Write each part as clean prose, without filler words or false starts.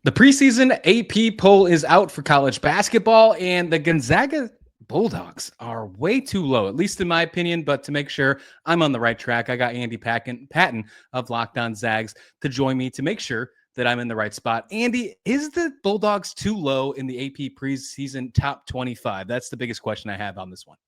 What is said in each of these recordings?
The preseason AP poll is out for college basketball, and the Gonzaga Bulldogs are way too low, at least in my opinion. But to make sure I'm on the right track, I got Andy Patton of Locked On Zags to join me to make sure that I'm in the right spot. Andy, is the Bulldogs too low in the AP preseason top 25? That's the biggest question I have on this one.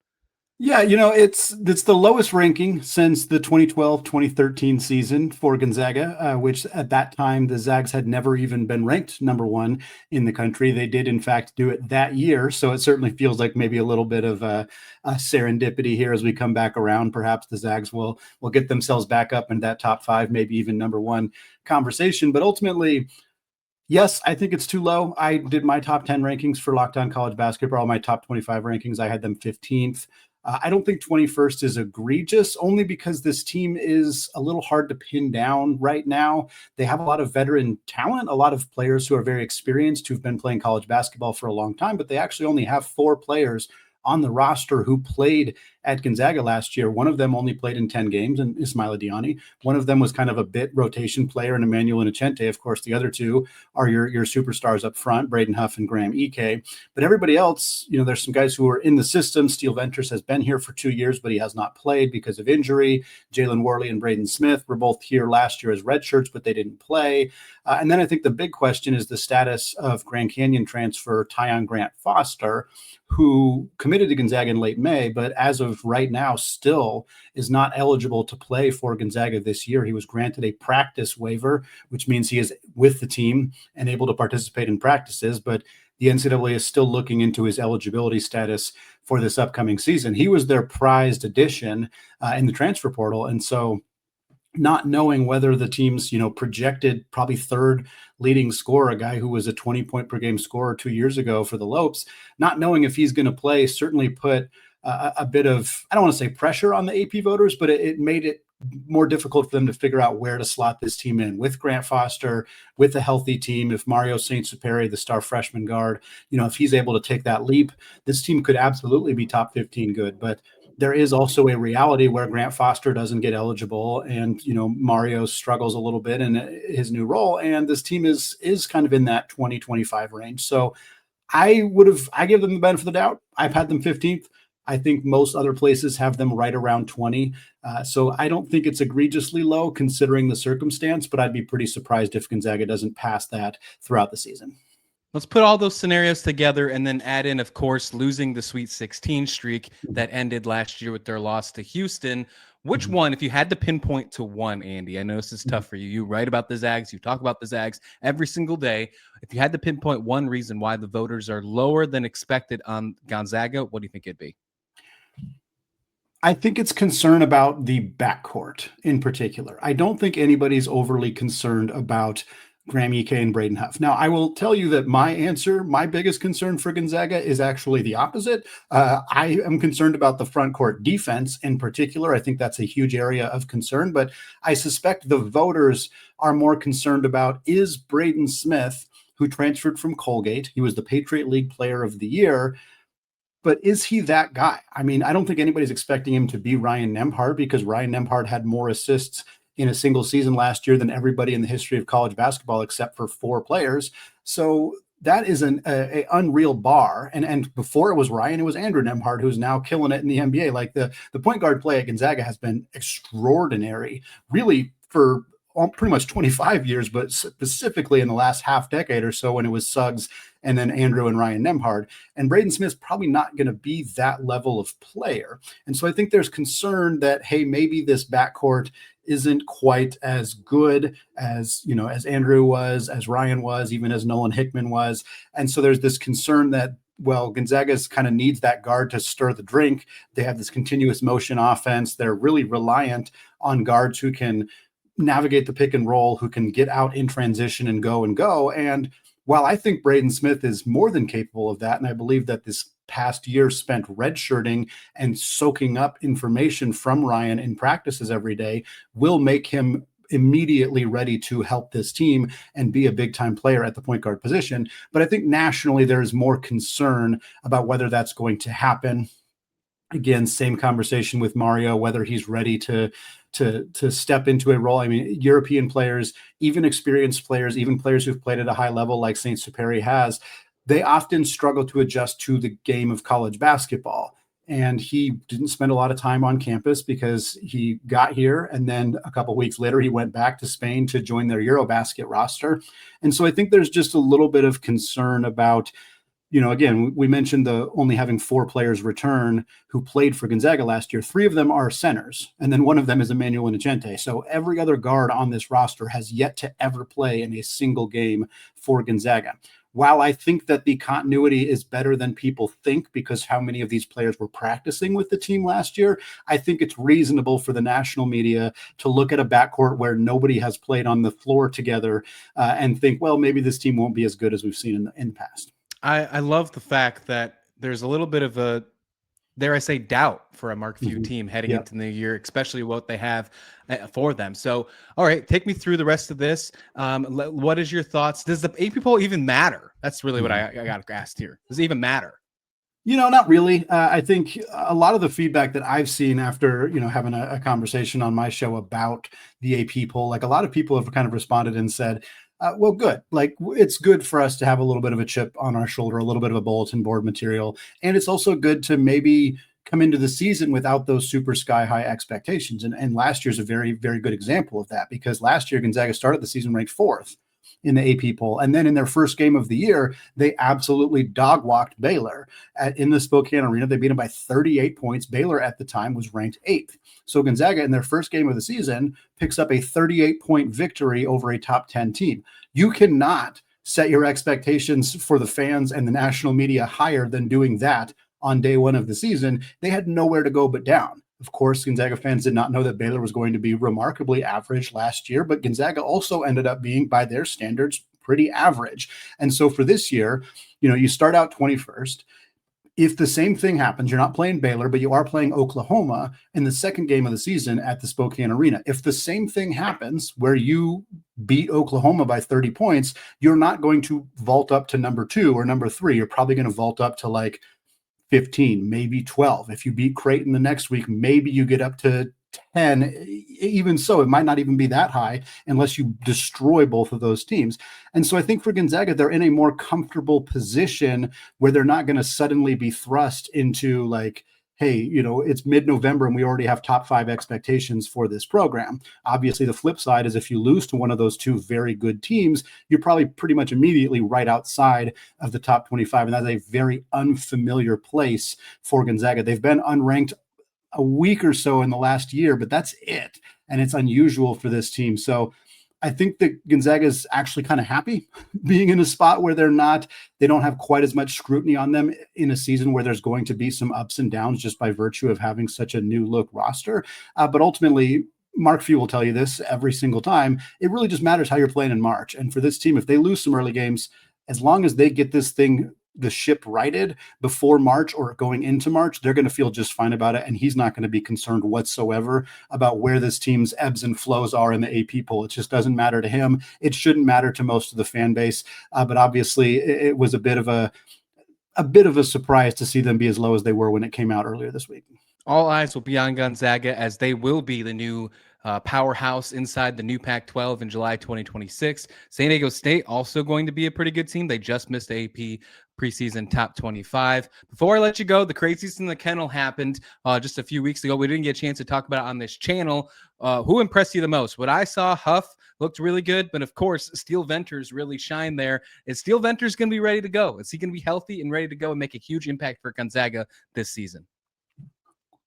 Yeah, it's the lowest ranking since the 2012-2013 season for Gonzaga, which at that time the Zags had never even been ranked number one in the country. They did, in fact, do it that year. So it certainly feels like maybe a little bit of a serendipity here as we come back around. Perhaps the Zags will get themselves back up in that top five, maybe even number one conversation. But ultimately, yes, I think it's too low. I did my top 10 rankings for Locked On College Basketball, my top 25 rankings. I had them 15th. I don't think 21st is egregious, only because this team is a little hard to pin down right now. They have a lot of veteran talent, a lot of players who are very experienced, who've been playing college basketball for a long time, but they actually only have 4 players on the roster who played at Gonzaga last year. One of them only played in 10 games, and Ismaila Diani. One of them was kind of a bit rotation player, and Emmanuel Inocente. Of course, the other two are your superstars up front, Braden Huff and Graham Ike. But everybody else, there's some guys who are in the system. Steele Venters has been here for 2 years, but he has not played because of injury. Jalen Worley and Braden Smith were both here last year as redshirts, but they didn't play. And then I think the big question is the status of Grand Canyon transfer Tyon Grant Foster, who committed to Gonzaga in late May, but as of right now still is not eligible to play for Gonzaga this year. He was granted a practice waiver, which means he is with the team and able to participate in practices, but the NCAA is still looking into his eligibility status for this upcoming season. He was their prized addition in the transfer portal, and so not knowing whether the team's, projected probably third leading scorer, a guy who was a 20-point per game scorer 2 years ago for the Lopes, not knowing if he's going to play certainly put a bit of, I don't want to say pressure on the AP voters, but it made it more difficult for them to figure out where to slot this team in with Grant Foster, with a healthy team. If Mario Saint-Superi, the star freshman guard, if he's able to take that leap, this team could absolutely be top 15 good. But there is also a reality where Grant Foster doesn't get eligible, and Mario struggles a little bit in his new role, and this team is kind of in that 20-25 range. So I give them the benefit of the doubt. I've had them 15th. I think most other places have them right around 20. So I don't think it's egregiously low considering the circumstance, but I'd be pretty surprised if Gonzaga doesn't pass that throughout the season. Let's put all those scenarios together and then add in, of course, losing the Sweet 16 streak that ended last year with their loss to Houston. Which one, if you had to pinpoint to one, Andy, I know this is tough for you. You write about the Zags. You talk about the Zags every single day. If you had to pinpoint one reason why the voters are lower than expected on Gonzaga, what do you think it'd be? I think it's concern about the backcourt in particular. I don't think anybody's overly concerned about Graham Ike and Braden Huff. Now, I will tell you that my biggest concern for Gonzaga is actually the opposite. I am concerned about the front court defense in particular. I think that's a huge area of concern, but I suspect the voters are more concerned about, is Braden Smith, who transferred from Colgate, he was the Patriot League Player of the Year, but is he that guy? I mean, I don't think anybody's expecting him to be Ryan Nembhard, because Ryan Nembhard had more assists in a single season last year than everybody in the history of college basketball except for 4 players. So that is an unreal bar. And before it was Ryan, it was Andrew Nembhard, who's now killing it in the NBA. Like the point guard play at Gonzaga has been extraordinary, really, for pretty much 25 years, but specifically in the last half decade or so when it was Suggs and then Andrew and Ryan Nembhard. And Braden Smith's probably not going to be that level of player. And so I think there's concern that, hey, maybe this backcourt isn't quite as good as, as Andrew was, as Ryan was, even as Nolan Hickman was. And so there's this concern that, well, Gonzaga's kind of needs that guard to stir the drink. They have this continuous motion offense. They're really reliant on guards who can navigate the pick and roll, who can get out in transition and go. And while I think Braden Smith is more than capable of that, and I believe that this past year spent redshirting and soaking up information from Ryan in practices every day will make him immediately ready to help this team and be a big time player at the point guard position. But I think nationally, there's more concern about whether that's going to happen. Again, same conversation with Mario, whether he's ready to step into a role. I mean, European players, even experienced players, even players who've played at a high level like Saint Superi has, they often struggle to adjust to the game of college basketball. And he didn't spend a lot of time on campus because he got here, and then a couple of weeks later he went back to Spain to join their Eurobasket roster. And so I think there's just a little bit of concern about, again, we mentioned the only having 4 players return who played for Gonzaga last year. 3 of them are centers, and then one of them is Emmanuel Inocente. So every other guard on this roster has yet to ever play in a single game for Gonzaga. While I think that the continuity is better than people think because how many of these players were practicing with the team last year, I think it's reasonable for the national media to look at a backcourt where nobody has played on the floor together and think, well, maybe this team won't be as good as we've seen in the past. I love the fact that there's a little bit of a, dare I say, doubt for a Mark Few team heading into the year, especially what they have for them. So, all right, take me through the rest of this. What is your thoughts? Does the AP poll even matter? That's really what I got asked here. Does it even matter? Not really. I think a lot of the feedback that I've seen after, having a conversation on my show about the AP poll, like a lot of people have kind of responded and said, well, good. Like, it's good for us to have a little bit of a chip on our shoulder, a little bit of a bulletin board material. And it's also good to maybe come into the season without those super sky high expectations. And last year's a very, very good example of that, because last year Gonzaga started the season ranked 4th in the AP poll. And then in their first game of the year, they absolutely dog walked Baylor in the Spokane Arena. They beat them by 38 points. Baylor at the time was ranked 8th. So Gonzaga in their first game of the season picks up a 38-point victory over a top 10 team. You cannot set your expectations for the fans and the national media higher than doing that on day one of the season. They had nowhere to go but down. Of course, Gonzaga fans did not know that Baylor was going to be remarkably average last year, but Gonzaga also ended up being, by their standards, pretty average. And so for this year, you start out 21st. If the same thing happens, you're not playing Baylor, but you are playing Oklahoma in the second game of the season at the Spokane Arena. If the same thing happens where you beat Oklahoma by 30 points, you're not going to vault up to number 2 or number 3. You're probably going to vault up to like 15, maybe 12. If you beat Creighton the next week, maybe you get up to 10. Even so, it might not even be that high unless you destroy both of those teams. And so I think for Gonzaga, they're in a more comfortable position where they're not going to suddenly be thrust into like, hey, it's mid-November and we already have top 5 expectations for this program. Obviously, the flip side is if you lose to one of those 2 very good teams, you're probably pretty much immediately right outside of the top 25. And that's a very unfamiliar place for Gonzaga. They've been unranked a week or so in the last year, but that's it. And it's unusual for this team. So I think that Gonzaga is actually kind of happy being in a spot where they don't have quite as much scrutiny on them in a season where there's going to be some ups and downs just by virtue of having such a new look roster. But ultimately, Mark Few will tell you this every single time. It really just matters how you're playing in March. And for this team, if they lose some early games, as long as they get the ship righted before March or going into March, they're going to feel just fine about it. And he's not going to be concerned whatsoever about where this team's ebbs and flows are in the AP poll. It just doesn't matter to him. It shouldn't matter to most of the fan base. But obviously it was a bit of a surprise to see them be as low as they were when it came out earlier this week. All eyes will be on Gonzaga as they will be the new powerhouse inside the new Pac-12 in July 2026. San Diego State also going to be a pretty good team. They just missed AP preseason top 25. Before I let you go, the craziest in the kennel happened just a few weeks ago. We didn't get a chance to talk about it on this channel. Who impressed you the most? What I saw, Huff looked really good, but of course, Steel Venters really shined there. Is Steel Venters going to be ready to go? Is he going to be healthy and ready to go and make a huge impact for Gonzaga this season?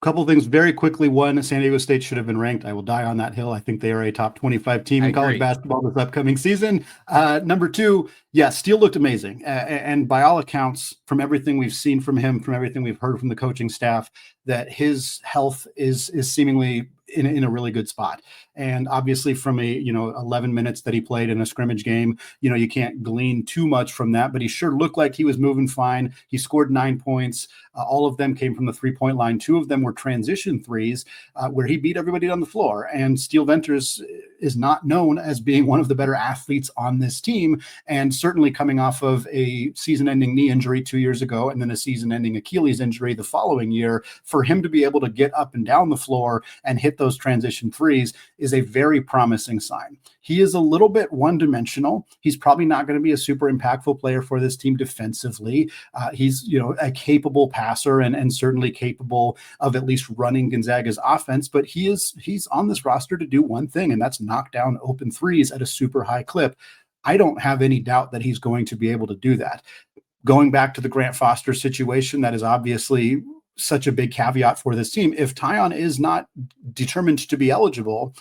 Couple of things very quickly. One, San Diego State should have been ranked. I will die on that hill. I think they are a top 25 team in college basketball this upcoming season. Number 2, Steele looked amazing. And by all accounts, from everything we've seen from him, from everything we've heard from the coaching staff, that his health is seemingly in a really good spot. And obviously from a, 11 minutes that he played in a scrimmage game, you can't glean too much from that, but he sure looked like he was moving fine. He scored 9 points. All of them came from the 3-point line. 2 of them were transition threes where he beat everybody on the floor. And Steele Venters is not known as being one of the better athletes on this team. And certainly coming off of a season-ending knee injury 2 years ago and then a season-ending Achilles injury the following year, for him to be able to get up and down the floor and hit those transition threes is a very promising sign. He is a little bit one-dimensional. He's probably not going to be a super impactful player for this team defensively. He's, a capable passer and certainly capable of at least running Gonzaga's offense, but he's on this roster to do one thing, and that's knock down open threes at a super high clip. I don't have any doubt that he's going to be able to do that. Going back to the Grant Foster situation, that is obviously such a big caveat for this team. If Tyon is not determined to be eligible,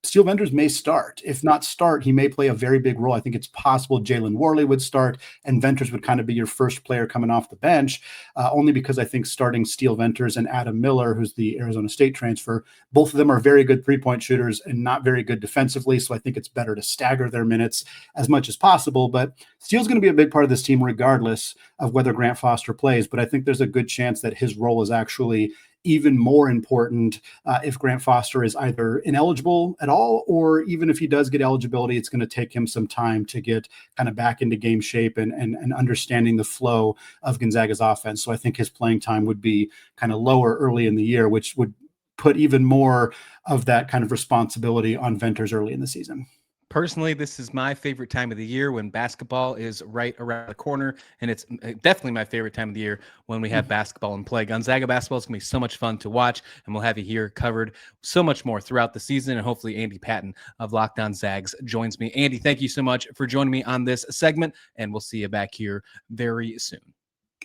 Steele Venters may start. If not start, he may play a very big role. I think it's possible Jalen Worley would start and Venters would kind of be your first player coming off the bench, only because I think starting Steele Venters and Adam Miller, who's the Arizona State transfer, both of them are very good three-point shooters and not very good defensively, so I think it's better to stagger their minutes as much as possible. But Steele's going to be a big part of this team regardless of whether Grant Foster plays, but I think there's a good chance that his role is actually even more important if Grant Foster is either ineligible at all, or even if he does get eligibility, it's going to take him some time to get kind of back into game shape and understanding the flow of Gonzaga's offense. So I think his playing time would be kind of lower early in the year, which would put even more of that kind of responsibility on Venters early in the season. Personally, this is my favorite time of the year when basketball is right around the corner, and it's definitely my favorite time of the year when we have basketball in play. Gonzaga basketball is going to be so much fun to watch, and we'll have you here covered so much more throughout the season, and hopefully Andy Patton of Locked On Zags joins me. Andy, thank you so much for joining me on this segment, and we'll see you back here very soon.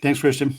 Thanks, Christian.